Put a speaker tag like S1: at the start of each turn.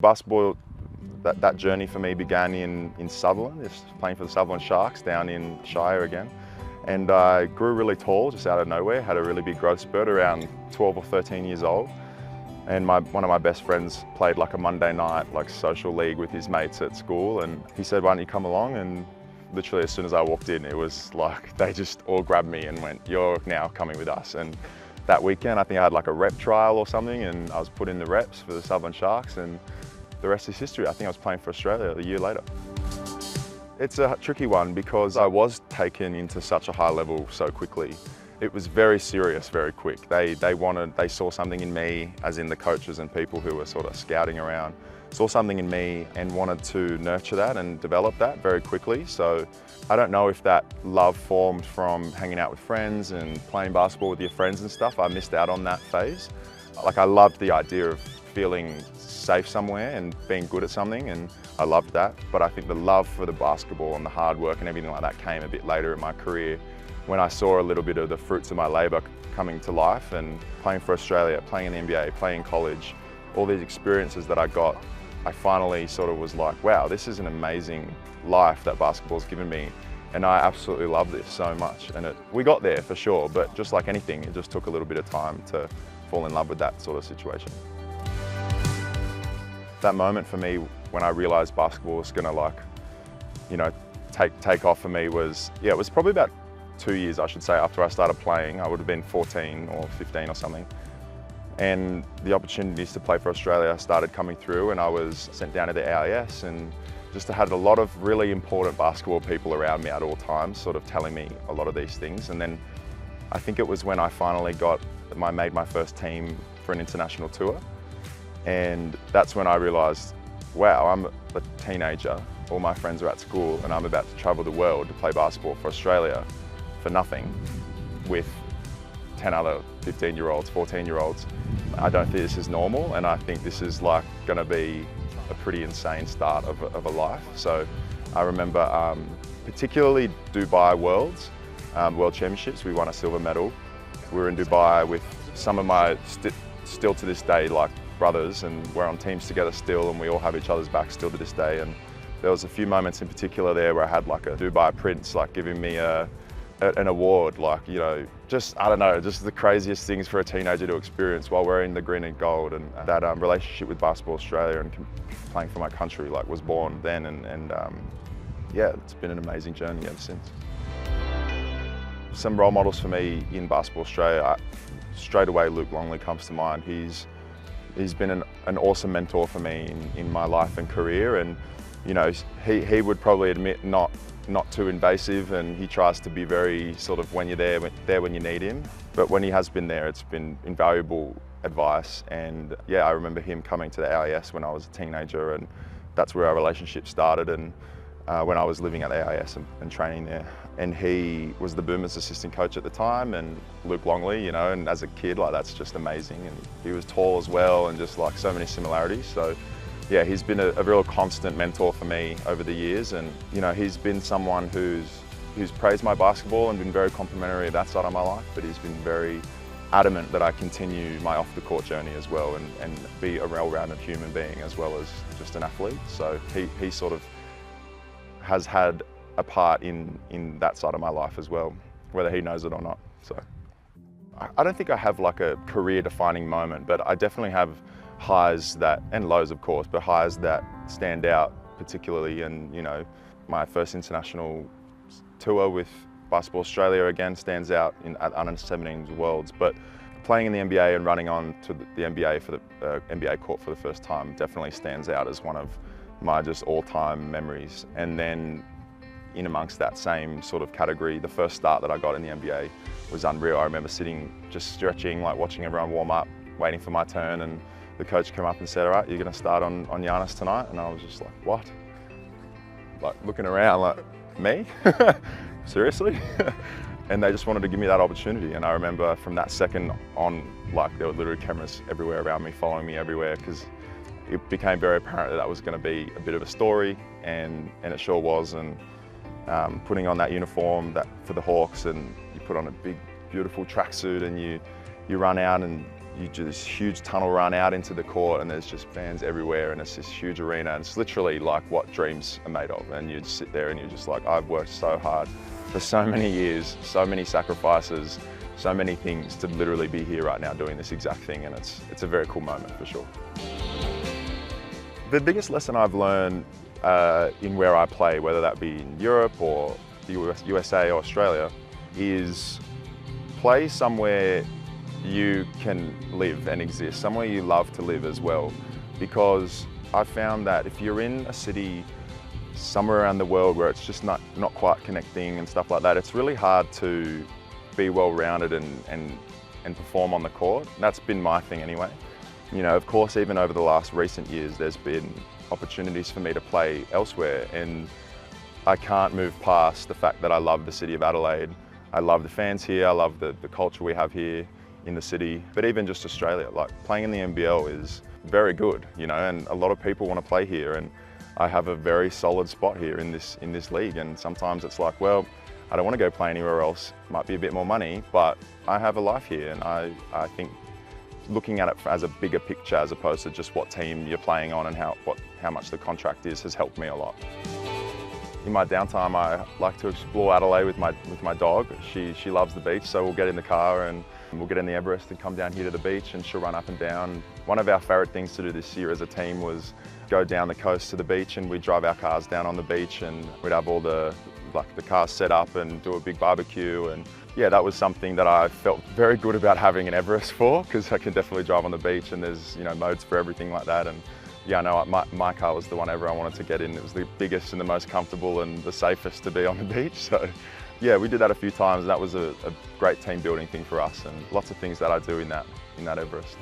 S1: Basketball, that journey for me began in Sutherland, just playing for the Sutherland Sharks down in Shire again. And I grew really tall just out of nowhere, had a really big growth spurt around 12 or 13 years old. And one of my best friends played like a Monday night social league with his mates at school, and he said, "Why don't you come along?" And literally as soon as I walked in, it was like they just all grabbed me and went, "You're now coming with us." And that weekend I think I had like a rep trial or something, and I was put in the reps for the Sutherland Sharks, and the rest is history. I think I was playing for Australia a year later. It's a tricky one because I was taken into such a high level so quickly. It was very serious, very quick. They saw something in me, as in the coaches and people who were sort of scouting around, saw something in me and wanted to nurture that and develop that very quickly. So I don't know if that love formed from hanging out with friends and playing basketball with your friends and stuff. I missed out on that phase. I loved the idea of feeling safe somewhere and being good at something, and I loved that. But I think the love for the basketball and the hard work and everything like that came a bit later in my career, when I saw a little bit of the fruits of my labour coming to life, and playing for Australia, playing in the NBA, playing in college, all these experiences that I got, I finally sort of was like, wow, this is an amazing life that basketball's given me, and I absolutely love this so much. And we got there for sure, but just like anything, it just took a little bit of time to fall in love with that sort of situation. That moment for me when I realised basketball was going to take off for me was, it was probably about 2 years, I should say, after I started playing. I would have been 14 or 15 or something. And the opportunities to play for Australia started coming through, and I was sent down to the AIS, and just had a lot of really important basketball people around me at all times, sort of telling me a lot of these things. And then I think it was when I finally made my first team for an international tour. And that's when I realised, wow, I'm a teenager, all my friends are at school, and I'm about to travel the world to play basketball for Australia for nothing with 10 other 15-year-olds, 14-year-olds. I don't think this is normal, and I think this is going to be a pretty insane start of a life. So I remember particularly Dubai World Championships, we won a silver medal. We were in Dubai with some of my, still to this day, brothers, and we're on teams together still, and we all have each other's back still to this day. And there was a few moments in particular there where I had a Dubai prince giving me an award, just, I don't know, just the craziest things for a teenager to experience while wearing the green and gold. And that relationship with Basketball Australia and playing for my country was born then, and yeah, it's been an amazing journey ever since. Some role models for me in Basketball Australia, straight away Luke Longley comes to mind. He's been an awesome mentor for me in my life and career, and he would probably admit not too invasive, and he tries to be very sort of when you're there when you need him. But when he has been there, it's been invaluable advice. And yeah, I remember him coming to the AIS when I was a teenager, and that's where our relationship started. And when I was living at the AIS and training there, and he was the Boomers assistant coach at the time, and Luke Longley, and as a kid, that's just amazing. And he was tall as well, and just so many similarities. So yeah, he's been a real constant mentor for me over the years, and he's been someone who's praised my basketball and been very complimentary of that side of my life, but he's been very adamant that I continue my off-the-court journey as well, and be a well-rounded human being as well as just an athlete. So he sort of has had a part in that side of my life as well, whether he knows it or not. So I don't think I have a career-defining moment, but I definitely have highs and lows of course, but highs that stand out particularly. And my first international tour with Basketball Australia again stands out at under-17 Worlds, but playing in the NBA and running on to the NBA for the NBA court for the first time definitely stands out as one of my just all-time memories. And then in amongst that same sort of category, the first start that I got in the NBA was unreal. I remember sitting, just stretching, watching everyone warm up, waiting for my turn, and the coach came up and said, "All right, you're going to start on Giannis tonight." And I was just like, what? Looking around me? Seriously? And they just wanted to give me that opportunity. And I remember from that second on, there were literally cameras everywhere around me, following me everywhere, because it became very apparent that was going to be a bit of a story, and it sure was. And putting on that uniform for the Hawks, and you put on a big, beautiful tracksuit, and you run out and you do this huge tunnel run out into the court and there's just fans everywhere and it's this huge arena and it's literally like what dreams are made of. And you just sit there and you're just like, I've worked so hard for so many years, so many sacrifices, so many things to literally be here right now doing this exact thing, and it's a very cool moment for sure. The biggest lesson I've learned in where I play, whether that be in Europe or the USA or Australia, is play somewhere you can live and exist, somewhere you love to live as well. Because I've found that if you're in a city somewhere around the world where it's just not quite connecting and stuff like that, it's really hard to be well-rounded and perform on the court. That's been my thing anyway. You know, of course, even over the last recent years, there's been opportunities for me to play elsewhere, and I can't move past the fact that I love the city of Adelaide. I love the fans here, I love the culture we have here in the city, but even just Australia, like playing in the NBL is very good, you know, and a lot of people want to play here, and I have a very solid spot here in this league, and sometimes it's like, well, I don't want to go play anywhere else, might be a bit more money, but I have a life here, and I think looking at it as a bigger picture as opposed to just what team you're playing on and how much the contract is has helped me a lot. In my downtime, I like to explore Adelaide with my dog. She loves the beach, so we'll get in the car and we'll get in the Everest and come down here to the beach, and she'll run up and down. One of our favourite things to do this year as a team was go down the coast to the beach, and we'd drive our cars down on the beach and we'd have all the cars set up and do a big barbecue. And yeah, that was something that I felt very good about having an Everest for, because I can definitely drive on the beach and there's, you know, modes for everything like that. And yeah, no, my car was the one everyone wanted to get in. It was the biggest and the most comfortable and the safest to be on the beach. So yeah, we did that a few times, and that was a great team building thing for us, and lots of things that I do in that Everest.